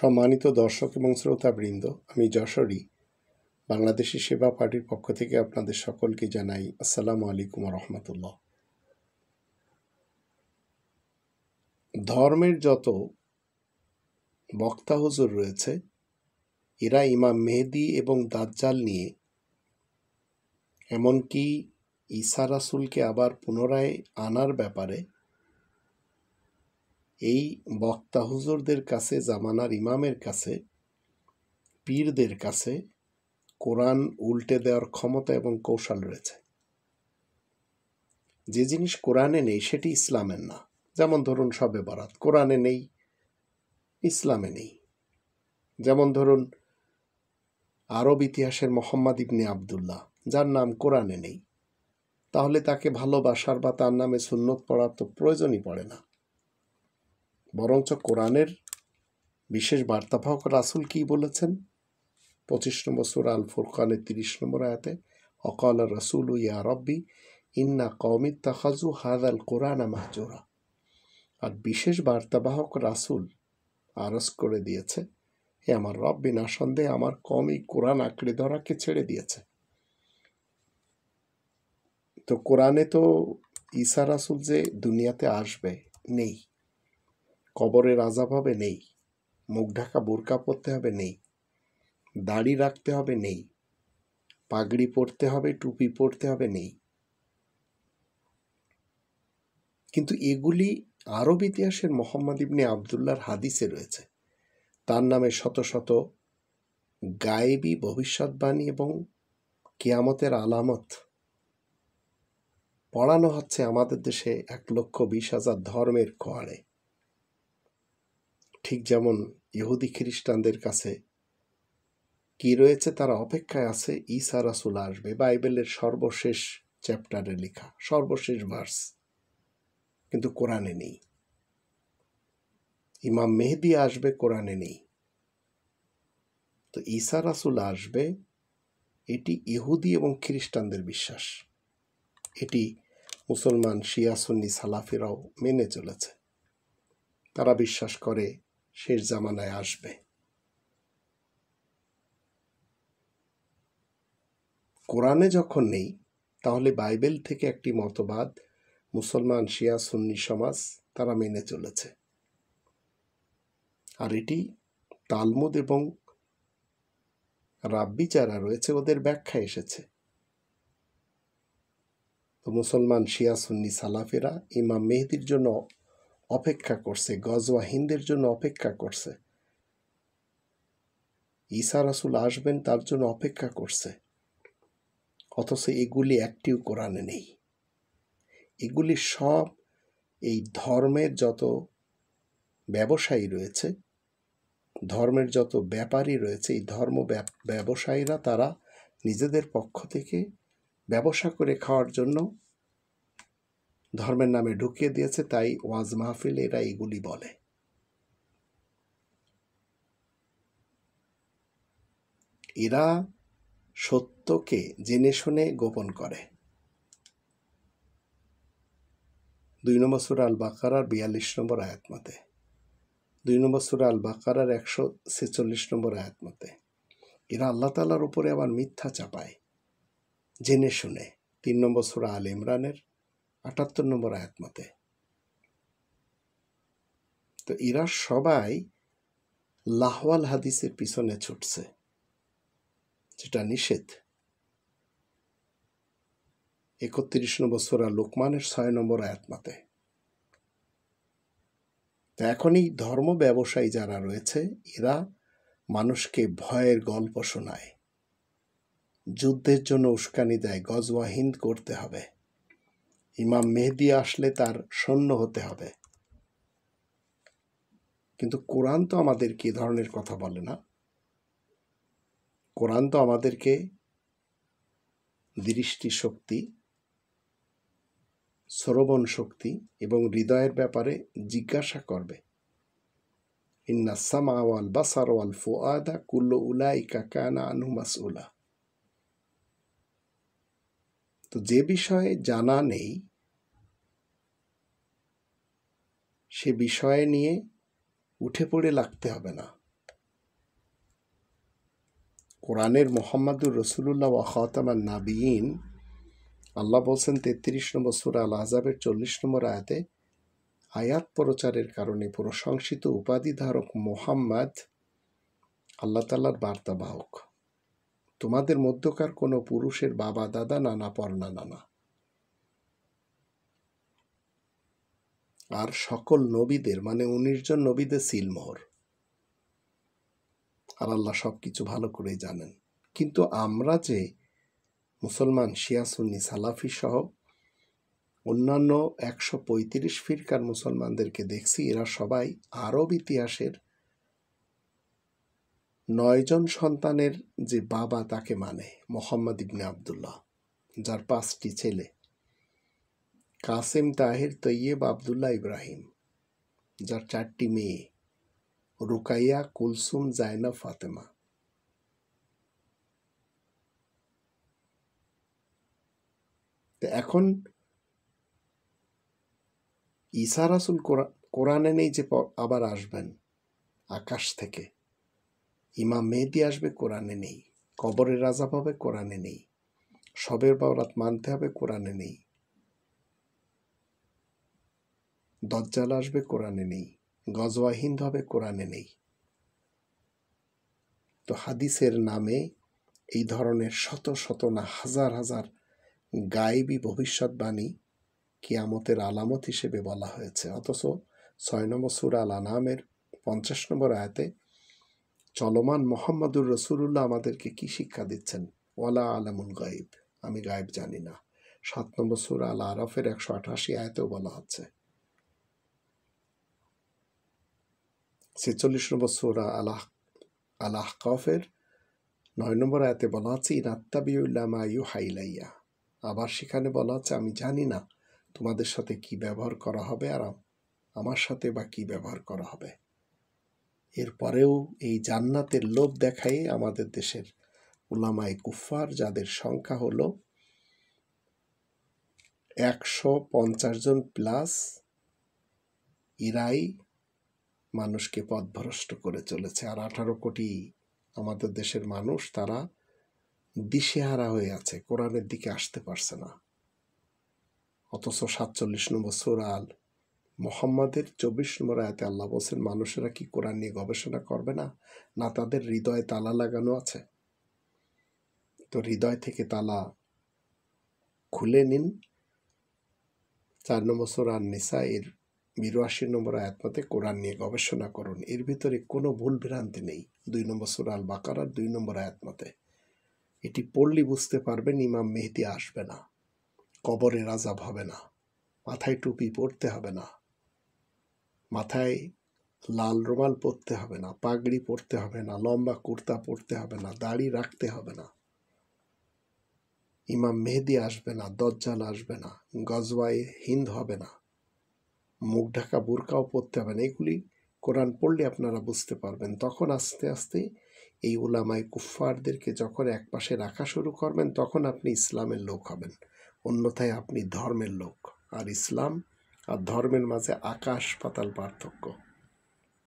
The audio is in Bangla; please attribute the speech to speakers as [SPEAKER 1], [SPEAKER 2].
[SPEAKER 1] সম্মানিত দর্শক এবং শ্রোতাবৃন্দ, আমি যশোরী বাংলাদেশি সেবা পার্টির পক্ষ থেকে আপনাদের সকলকে জানাই আসসালামু আলাইকুম রহমতুল্লাহ। ধর্মের যত বক্তা হুজুর রয়েছে, এরা ইমাম মেহেদী এবং দাজ্জাল নিয়ে, এমনকি ঈসা রাসূলকে আবার পুনরায় আনার ব্যাপারে এই বক্তা হুজুরদের কাছে, জামানার ইমামের কাছে, পীরদের কাছে কোরআন উল্টে দেওয়ার ক্ষমতা এবং কৌশল রয়েছে। যে জিনিস কোরআনে নেই সেটি ইসলামের না। যেমন ধরুন শবে বরাত কোরআনে নেই, ইসলামে নেই। যেমন ধরুন আরব ইতিহাসের মোহাম্মদ ইবনে আবদুল্লাহ, যার নাম কোরআনে নেই, তাহলে তাকে ভালোবাসার বা তার নামে সুন্নত পড়ার তো প্রয়োজনই পড়ে না। বরঞ্চ কোরআনের বিশেষ বার্তাবাহক রাসূল কি বলেছেন? 25 নম্বর সূরা আল ফুরকানের 30 নম্বর আয়াতে, অকাল রাসূল ইয়া রব্বি ইন্না কওমি ইত্তাখাযু হাযাল কুরআনা মাহজুরা। আর বিশেষ বার্তাবাহক রাসূল আরজ করে দিয়েছে, হে আমার রব, বিনা সন্দেহে আমার কওম এই কোরআন আঁকড়ে ধরাকে ছেড়ে দিয়েছে। তো কোরআনে তো ঈসা রাসূল যে দুনিয়াতে আসবে নেই, কবরের আযাব হবে নেই, মুখ ঢাকা বোরকা পরতে হবে নেই, দাড়ি রাখতে হবে নেই, পাগড়ি পরতে হবে, টুপি পরতে হবে নেই। কিন্তু এগুলি আরব ইতিহাসের মোহাম্মদ ইবনে আবদুল্লাহর হাদিসে রয়েছে। তার নামে শত শত গায়েবী ভবিষ্যৎবাণী এবং কিয়ামতের আলামত পড়ানো হচ্ছে আমাদের দেশে 1,20,000 ধর্মের কোয়ারে। ঠিক যেমন ইহুদি খ্রিস্টানদের কাছে কি রয়েছে, তারা অপেক্ষায় আছে ঈসা রাসূল আসবে, বাইবেলের সর্বশেষ চ্যাপ্টারে লেখা, সর্বশেষ ভার্স, কিন্তু কোরআনে নেই। ইমাম মেহেদী আসবে, কোরআনে নেই। তো ঈসা রাসূল আসবে, এটি ইহুদি এবং খ্রিস্টানদের বিশ্বাস। এটি মুসলমান শিয়া সুন্নি সালাফিরাও মেনে চলেছে। তারা বিশ্বাস করে শেষ জামানায় আসবে। কোরআনে যখন নেই, তাহলে বাইবেল থেকে একটি মতবাদ মুসলমান শিয়া সুন্নি সমাজ তারা মেনে চলেছে। আর এটি তালমুদ এবং রাব্বি যারা রয়েছে ওদের ব্যাখ্যা এসেছে। তো মুসলমান শিয়া সুন্নি সালাফিরা ইমাম মেহেদীর জন্য অপেক্ষা করছে, গজওয়া হিন্দের জন্য অপেক্ষা করছে, ঈসা রাসূল আসবেন তার জন্য অপেক্ষা করছে। অথচ এগুলি একটিও কোরআনে নেই। এগুলি সব এই ধর্মের যত ব্যবসায়ী রয়েছে, ধর্মের যত ব্যাপারী রয়েছে, এই ধর্ম ব্যবসায়ীরা তারা নিজেদের পক্ষ থেকে ব্যবসা করে খাওয়ার জন্য ধর্মের নামে ঢুকিয়ে দিয়েছে। তাই ওয়াজ মাহফিলে এরা এগুলি বলে। এরা সত্যকে জেনে শুনে গোপন করে। 2 নম্বর সূরা আল বাকারার 42 নম্বর আয়াত মতে, 2 নম্বর সূরা আল বাকারার 146 নম্বর আয়াত মতে এরা আল্লাহ তাআলার উপরে আবার মিথ্যা চাপায় জেনে শুনে। 3 নম্বর সূরা আল ইমরানের 78 নম্বর আয়াত মতে। তো এরা সবাই লাহওয়াল হাদিসের পিছনে ছুটছে, যেটা নিষেধ। 31 নম্বর সূরা লোকমানের 6 নম্বর আয়াত মতে। তো এখন এই ধর্ম ব্যবসায়ী যারা রয়েছে, এরা মানুষকে ভয়ের গল্প শোনায়, যুদ্ধের জন্য উস্কানি দেয়, গজওয়া হিন্দ করতে হবে, ইমাম মেহেদী আসলে তার সৈন্য হতে হবে। কিন্তু কোরআন তো আমাদেরকে এ ধরনের কথা বলে না। কোরআন তো আমাদেরকে দৃষ্টিশক্তি, শ্রবণ শক্তি এবং হৃদয়ের ব্যাপারে জিজ্ঞাসা করবে। ইন্না সামা ওয়াল বাসার ওয়াল ফুআদা কুল্লু উলাইকা কানা আনহু মাসউলা। তো যে বিষয়ে জানা নেই সে বিষয়ে নিয়ে উঠে পড়ে লাগতে হবে না। কোরআনের মোহাম্মদুর রসুলুল্লাহ ওয়া খাতামান নাবিয়িন, আল্লাহ বলছেন 33 নম্বর সূরা আল আহজাবের 40 নম্বর আয়াতে, আয়াত প্রচারের কারণে প্রশংসিত উপাধিধারক মোহাম্মদ আল্লাহ তাআলার বার্তাবাহক। তোমাদের মধ্যকার কোনো পুরুষের বাবা দাদা নানা পরনা নানা আর সকল নবীদের, মানে 19 জন নবীদের সিলমোহর। আর আল্লাহ সব কিছু ভালো করেই জানেন। কিন্তু আমরা যে মুসলমান শিয়া সুন্নি সালাফি সহ অন্যান্য 135 ফিরকার মুসলমানদেরকে দেখছি, এরা সবাই আরব ইতিহাসের 9 জন সন্তানের যে বাবা তাকে মানে, মোহাম্মদ ইবনে আবদুল্লাহ, যার 5টি ছেলে, কাসেম, তাহির, তৈয়ব, আবদুল্লাহ, ইব্রাহিম, যার 4টি মেয়ে, রুকাইয়া, কুলসুম, জাইনাব, ফাতেমা। এখন ঈসা রাসূল কোরআনে নেই যে আবার আসবেন আকাশ থেকে, ইমাম মেহেদী আসবে কোরআনে নেই, কবরের আযাব হবে কোরআনে নেই, শবে বরাত মানতে হবে কোরআনে নেই, দজ্জাল আসবে কোরআনে নেই, গজওয়া হিন্দ হবে কোরআনে নেই। তো হাদিসের নামে এই ধরনের শত শত না হাজার হাজার গায়েবী ভবিষ্যৎবাণী কিয়ামতের আলামত হিসেবে বলা হয়েছে। অথচ 6 নম্বর সূরা আল আনআমের 50 নম্বর আয়াতে চলমান মোহাম্মদুর রসুলুল্লাহ আমাদেরকে কি শিক্ষা দিচ্ছেন? ওয়ালা আলামুল গায়েব, আমি গায়েব জানি না। 7 নম্বর সূরা আল আরাফের 188 আয়াতেও বলা হচ্ছে। 46 নম্বর সূরা আল আহকাফের 9 নম্বর আয়াতে বলা হচ্ছে, ইনাত্তাবিউ ইল্লা মা ইউহা ইলাইয়া। আবার সেখানে বলা হচ্ছে, আমি জানি না তোমাদের সাথে কি ব্যবহার করা হবে আর আমার সাথে বা কি ব্যবহার করা হবে। এরপরেও এই জান্নাতের লোভ দেখাই আমাদের দেশের উলামায়ে কুফফার, যাদের সংখ্যা হলো 150 জন প্লাস, এরাই মানুষকে পথভ্রষ্ট করে চলেছে। আর 18 কোটি আমাদের দেশের মানুষ, তারা দিশেহারা হয়ে আছে, কোরআনের দিকে আসতে পারছে না। অথচ 47 নম্বর সূরা আল মুহাম্মাদের 24 নম্বর আয়াতে আল্লাহ বলছেন, মানুষেরা কি কোরআন নিয়ে গবেষণা করবে না? না তাদের হৃদয়ে তালা লাগানো আছে? তো হৃদয় থেকে তালা খুলে নিন। 4 নম্বর সূরা আন-নিসা এর 82 নম্বর আয়াত মতে কোরআন নিয়ে গবেষণা করুন, এর ভিতরে কোনো ভুল ভ্রান্তি নেই। 2 নম্বর সূরা আল বাকারার 2 নম্বর আয়াত মতে এটি পড়লে বুঝতে পারবেন ইমাম মেহেদী আসবে না, কবরের আযাব হবে না, মাথায় টুপি পরতে হবে না, মাথায় লাল রুমাল পরতে হবে না, পাগড়ি পরতে হবে না, লম্বা কুর্তা পরতে হবে না, দাড়ি রাখতে হবে না, ইমাম মেহেদী আসবে না, দজ্জাল আসবে না, গজওয়ায়ে হিন্দ হবে না, মুখ ঢাকা বুরকাও পরতে হবে না। এগুলি কোরআন পড়লে আপনারা বুঝতে পারবেন। তখন আস্তে আস্তে এই উলামায়ে কুফফারদেরকে যখন একপাশে রাখা শুরু করবেন, তখন আপনি ইসলামের লোক হবেন। অন্যথায় আপনি ধর্মের লোক। আর ইসলাম আর ধর্মের মাঝে আকাশ পাতাল পার্থক্য।